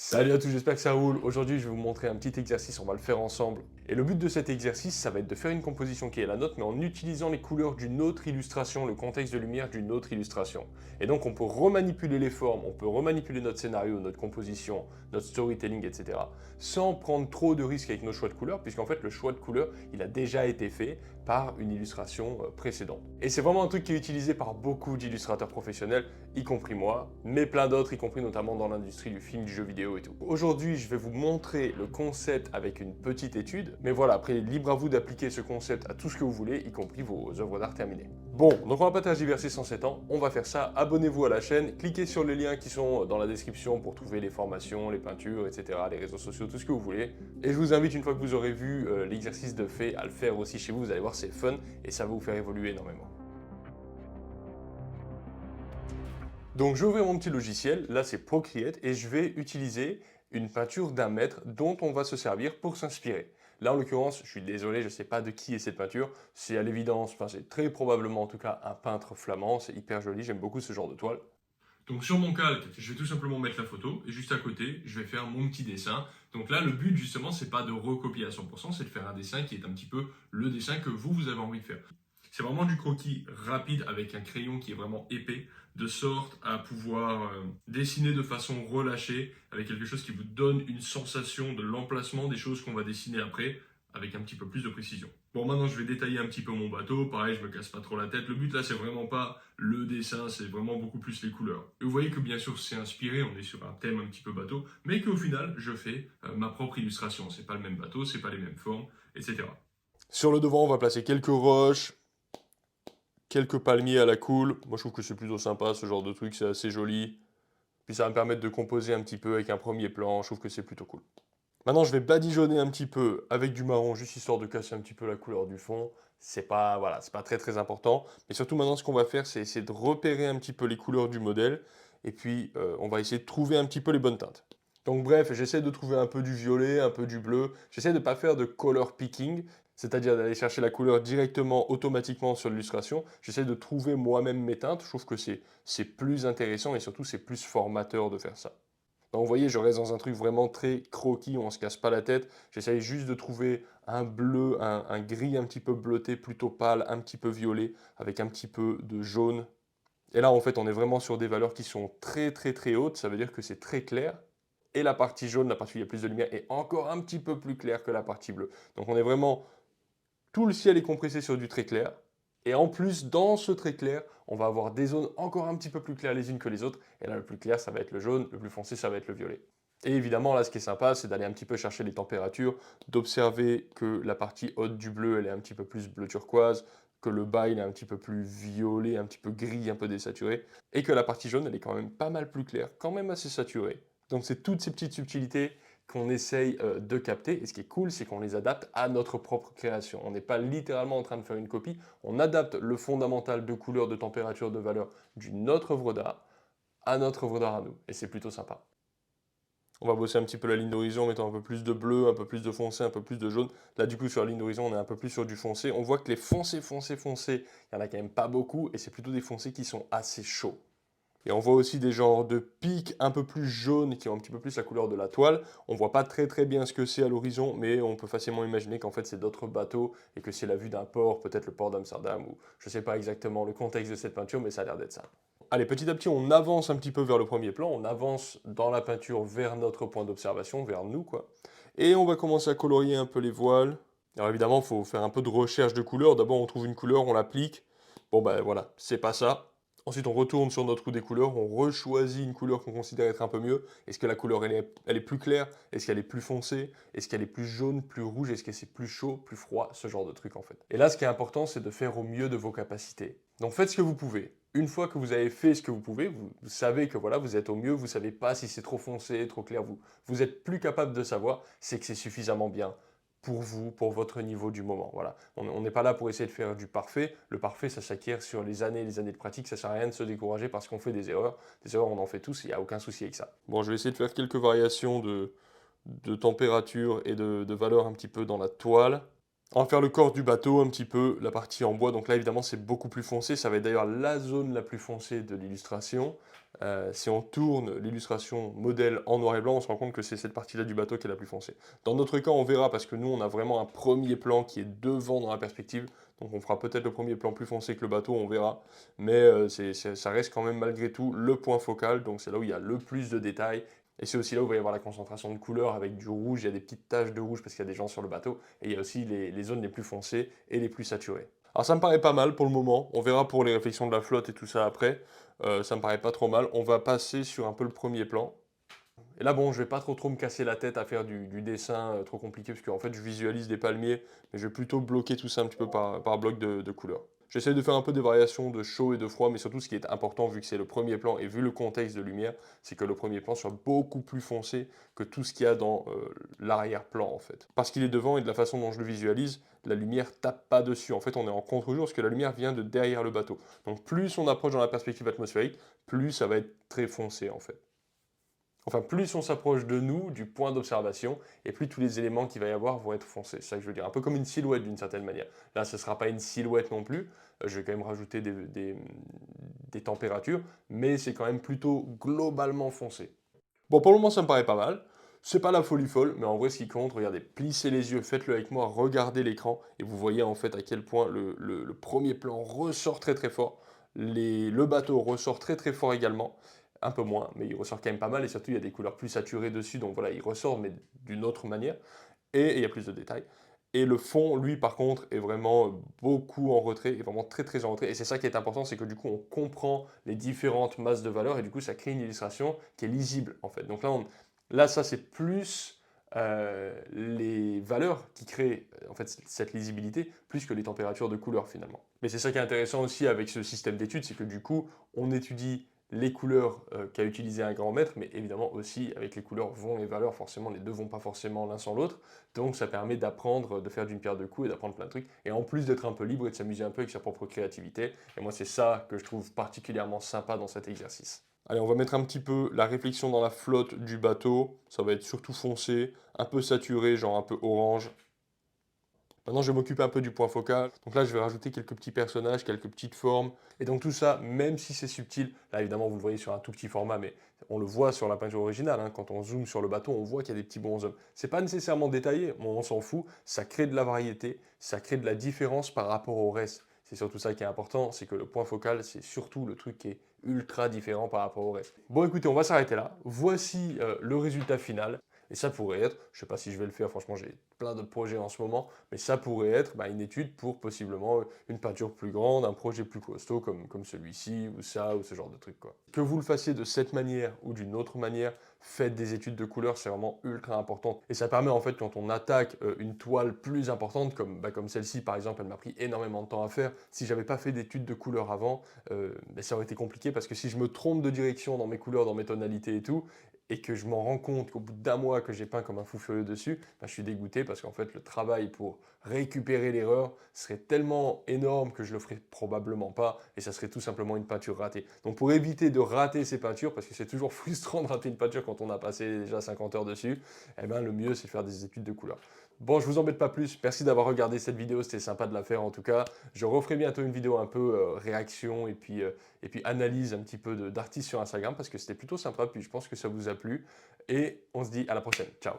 Salut à tous, j'espère que ça roule. Aujourd'hui, je vais vous montrer un petit exercice, on va le faire ensemble. Et le but de cet exercice, ça va être de faire une composition qui est la nôtre, mais en utilisant les couleurs d'une autre illustration, le contexte de lumière d'une autre illustration. Et donc, on peut remanipuler les formes, on peut remanipuler notre scénario, notre composition, notre storytelling, etc. sans prendre trop de risques avec nos choix de couleurs, puisqu'en fait, le choix de couleurs, il a déjà été fait par une illustration précédente. Et c'est vraiment un truc qui est utilisé par beaucoup d'illustrateurs professionnels, y compris moi, mais plein d'autres, y compris notamment dans l'industrie du film, du jeu vidéo et tout. Aujourd'hui, je vais vous montrer le concept avec une petite étude, mais voilà, après, libre à vous d'appliquer ce concept à tout ce que vous voulez, y compris vos œuvres d'art terminées. Bon, donc on va pas tergiverser sans s'étendre, on va faire ça, abonnez-vous à la chaîne, cliquez sur les liens qui sont dans la description pour trouver les formations, les peintures, etc., les réseaux sociaux, tout ce que vous voulez. Et je vous invite, une fois que vous aurez vu l'exercice de fait, à le faire aussi chez vous, vous allez voir, c'est fun et ça va vous faire évoluer énormément. Donc je vais ouvrir mon petit logiciel, là c'est Procreate, et je vais utiliser une peinture d'un maître dont on va se servir pour s'inspirer. Là en l'occurrence, je suis désolé, je ne sais pas de qui est cette peinture, c'est à l'évidence, enfin c'est très probablement en tout cas un peintre flamand, c'est hyper joli, j'aime beaucoup ce genre de toile. Donc sur mon calque, je vais tout simplement mettre la photo et juste à côté, je vais faire mon petit dessin. Donc là, le but justement, c'est pas de recopier à 100%, c'est de faire un dessin qui est un petit peu le dessin que vous avez envie de faire. C'est vraiment du croquis rapide avec un crayon qui est vraiment épais, de sorte à pouvoir dessiner de façon relâchée, avec quelque chose qui vous donne une sensation de l'emplacement des choses qu'on va dessiner après, avec un petit peu plus de précision. Bon, maintenant je vais détailler un petit peu mon bateau. Pareil, je me casse pas trop la tête. Le but là, c'est vraiment pas le dessin, c'est vraiment beaucoup plus les couleurs. Et vous voyez que bien sûr, c'est inspiré, on est sur un thème un petit peu bateau, mais qu'au final, je fais ma propre illustration. C'est pas le même bateau, c'est pas les mêmes formes, etc. Sur le devant, on va placer quelques roches, quelques palmiers à la cool. Moi je trouve que c'est plutôt sympa ce genre de truc, c'est assez joli. Puis ça va me permettre de composer un petit peu avec un premier plan, je trouve que c'est plutôt cool. Maintenant, je vais badigeonner un petit peu avec du marron, juste histoire de casser un petit peu la couleur du fond. C'est pas, voilà, c'est pas très très important. Mais surtout maintenant, ce qu'on va faire, c'est essayer de repérer un petit peu les couleurs du modèle. Et puis, on va essayer de trouver un petit peu les bonnes teintes. Donc bref, j'essaie de trouver un peu du violet, un peu du bleu. J'essaie de ne pas faire de color picking, c'est-à-dire d'aller chercher la couleur directement, automatiquement sur l'illustration. J'essaie de trouver moi-même mes teintes. Je trouve que c'est plus intéressant et surtout c'est plus formateur de faire ça. Donc, vous voyez, je reste dans un truc vraiment très croquis, on ne se casse pas la tête. J'essaye juste de trouver un bleu, un gris un petit peu bleuté, plutôt pâle, un petit peu violet, avec un petit peu de jaune. Et là, en fait, on est vraiment sur des valeurs qui sont très très très hautes, ça veut dire que c'est très clair. Et la partie jaune, la partie où il y a plus de lumière, est encore un petit peu plus claire que la partie bleue. Donc on est vraiment tout le ciel est compressé sur du très clair. Et en plus, dans ce très clair, on va avoir des zones encore un petit peu plus claires les unes que les autres. Et là, le plus clair, ça va être le jaune, le plus foncé, ça va être le violet. Et évidemment, là, ce qui est sympa, c'est d'aller un petit peu chercher les températures, d'observer que la partie haute du bleu, elle est un petit peu plus bleu turquoise, que le bas, il est un petit peu plus violet, un petit peu gris, un peu désaturé, et que la partie jaune, elle est quand même pas mal plus claire, quand même assez saturée. Donc c'est toutes ces petites subtilités qu'on essaye de capter. Et ce qui est cool, c'est qu'on les adapte à notre propre création. On n'est pas littéralement en train de faire une copie, on adapte le fondamental de couleur, de température, de valeur d'une autre œuvre d'art à notre œuvre d'art à nous. Et c'est plutôt sympa. On va bosser un petit peu la ligne d'horizon en mettant un peu plus de bleu, un peu plus de foncé, un peu plus de jaune. Là, du coup, sur la ligne d'horizon, on est un peu plus sur du foncé. On voit que les foncés, foncés, foncés, il n'y en a quand même pas beaucoup. Et c'est plutôt des foncés qui sont assez chauds. Et on voit aussi des genres de pics un peu plus jaunes qui ont un petit peu plus la couleur de la toile. On voit pas très très bien ce que c'est à l'horizon, mais on peut facilement imaginer qu'en fait c'est d'autres bateaux et que c'est la vue d'un port, peut-être le port d'Amsterdam, ou je sais pas exactement le contexte de cette peinture, mais ça a l'air d'être ça. Allez, petit à petit, on avance un petit peu vers le premier plan, on avance dans la peinture vers notre point d'observation, vers nous, quoi. Et on va commencer à colorier un peu les voiles. Alors évidemment, il faut faire un peu de recherche de couleurs. D'abord, on trouve une couleur, on l'applique. Bon ben voilà, c'est pas ça. Ensuite, on retourne sur notre roue des couleurs, on rechoisit une couleur qu'on considère être un peu mieux. Est-ce que la couleur, elle est plus claire? Est-ce qu'elle est plus foncée? Est-ce qu'elle est plus jaune, plus rouge? Est-ce que c'est plus chaud, plus froid? Ce genre de truc, en fait. Et là, ce qui est important, c'est de faire au mieux de vos capacités. Donc, faites ce que vous pouvez. Une fois que vous avez fait ce que vous pouvez, vous savez que voilà, vous êtes au mieux, vous savez pas si c'est trop foncé, trop clair, vous êtes plus capable de savoir, c'est que c'est suffisamment bien pour vous, pour votre niveau du moment. Voilà. On n'est pas là pour essayer de faire du parfait. Le parfait, ça s'acquiert sur les années et les années de pratique. Ça ne sert à rien de se décourager parce qu'on fait des erreurs. Des erreurs, on en fait tous, il n'y a aucun souci avec ça. Bon, je vais essayer de faire quelques variations de température et de valeur un petit peu dans la toile. On va faire le corps du bateau un petit peu, la partie en bois. Donc là, évidemment, c'est beaucoup plus foncé. Ça va être d'ailleurs la zone la plus foncée de l'illustration. Si on tourne l'illustration modèle en noir et blanc, on se rend compte que c'est cette partie-là du bateau qui est la plus foncée. Dans notre cas, on verra parce que nous, on a vraiment un premier plan qui est devant dans la perspective. Donc on fera peut-être le premier plan plus foncé que le bateau, on verra. Mais ça reste quand même malgré tout le point focal. Donc c'est là où il y a le plus de détails. Et c'est aussi là où il va y avoir la concentration de couleurs avec du rouge. Il y a des petites taches de rouge parce qu'il y a des gens sur le bateau. Et il y a aussi les zones les plus foncées et les plus saturées. Alors ça me paraît pas mal pour le moment. On verra pour les réflexions de la flotte et tout ça après. Ça me paraît pas trop mal. On va passer sur un peu le premier plan. Et là, bon, je vais pas trop me casser la tête à faire du dessin trop compliqué, parce qu'en fait, je visualise des palmiers, mais je vais plutôt bloquer tout ça un petit peu par bloc de couleurs. J'essaie de faire un peu des variations de chaud et de froid, mais surtout ce qui est important, vu que c'est le premier plan et vu le contexte de lumière, c'est que le premier plan soit beaucoup plus foncé que tout ce qu'il y a dans l'arrière-plan, en fait. Parce qu'il est devant et de la façon dont je le visualise, la lumière tape pas dessus. En fait, on est en contre-jour, parce que la lumière vient de derrière le bateau. Donc plus on approche dans la perspective atmosphérique, plus ça va être très foncé, en fait. Enfin, plus on s'approche de nous, du point d'observation, et plus tous les éléments qu'il va y avoir vont être foncés. C'est ça que je veux dire. Un peu comme une silhouette d'une certaine manière. Là, ce ne sera pas une silhouette non plus. Je vais quand même rajouter des températures, mais c'est quand même plutôt globalement foncé. Bon, pour le moment, ça me paraît pas mal. C'est pas la folie folle, mais en vrai, ce qui compte, regardez, plissez les yeux, faites-le avec moi, regardez l'écran, et vous voyez en fait à quel point le premier plan ressort très très fort. Le bateau ressort très très fort également, un peu moins, mais il ressort quand même pas mal, et surtout il y a des couleurs plus saturées dessus, donc voilà, il ressort, mais d'une autre manière, et il y a plus de détails. Et le fond, lui, par contre, est vraiment beaucoup en retrait, est vraiment très très en retrait. Et c'est ça qui est important, c'est que du coup, on comprend les différentes masses de valeurs, et du coup, ça crée une illustration qui est lisible, en fait. Donc là, là ça, c'est plus les valeurs qui créent en fait cette lisibilité, plus que les températures de couleur, finalement. Mais c'est ça qui est intéressant aussi avec ce système d'études, c'est que du coup, on étudie les couleurs qu'a utilisé un grand maître, mais évidemment aussi avec les couleurs vont les valeurs, forcément les deux vont pas forcément l'un sans l'autre, donc ça permet d'apprendre, de faire d'une pierre deux coups et d'apprendre plein de trucs, et en plus d'être un peu libre et de s'amuser un peu avec sa propre créativité, et moi c'est ça que je trouve particulièrement sympa dans cet exercice. Allez, on va mettre un petit peu la réflexion dans la flotte du bateau, ça va être surtout foncé, un peu saturé, genre un peu orange. Maintenant, je vais m'occuper un peu du point focal. Donc là, je vais rajouter quelques petits personnages, quelques petites formes. Et donc tout ça, même si c'est subtil, là évidemment, vous le voyez sur un tout petit format, mais on le voit sur la peinture originale. Hein, quand on zoome sur le bateau, on voit qu'il y a des petits bonshommes. C'est pas nécessairement détaillé, on s'en fout. Ça crée de la variété, ça crée de la différence par rapport au reste. C'est surtout ça qui est important, c'est que le point focal, c'est surtout le truc qui est ultra différent par rapport au reste. Bon, écoutez, on va s'arrêter là. Voici le résultat final. Et ça pourrait être, je ne sais pas si je vais le faire, franchement j'ai plein d'autres projets en ce moment, mais ça pourrait être une étude pour possiblement une peinture plus grande, un projet plus costaud comme celui-ci, ou ça, ou ce genre de truc, quoi. Que vous le fassiez de cette manière ou d'une autre manière, faites des études de couleurs, c'est vraiment ultra important. Et ça permet en fait, quand on attaque une toile plus importante, comme celle-ci par exemple, elle m'a pris énormément de temps à faire. Si j'avais pas fait d'études de couleurs avant, ça aurait été compliqué parce que si je me trompe de direction dans mes couleurs, dans mes tonalités et tout, et que je m'en rends compte qu'au bout d'un mois que j'ai peint comme un fou furieux dessus, je suis dégoûté parce qu'en fait le travail pour récupérer l'erreur serait tellement énorme que je le ferais probablement pas et ça serait tout simplement une peinture ratée. Donc pour éviter de rater ces peintures, parce que c'est toujours frustrant de rater une peinture quand on a passé déjà 50 heures dessus, eh ben, le mieux c'est de faire des études de couleurs. Bon, je vous embête pas plus, merci d'avoir regardé cette vidéo, c'était sympa de la faire en tout cas. Je referai bientôt une vidéo un peu réaction et puis analyse un petit peu d'artistes sur Instagram parce que c'était plutôt sympa, puis je pense que ça vous a plu. Et on se dit à la prochaine, ciao.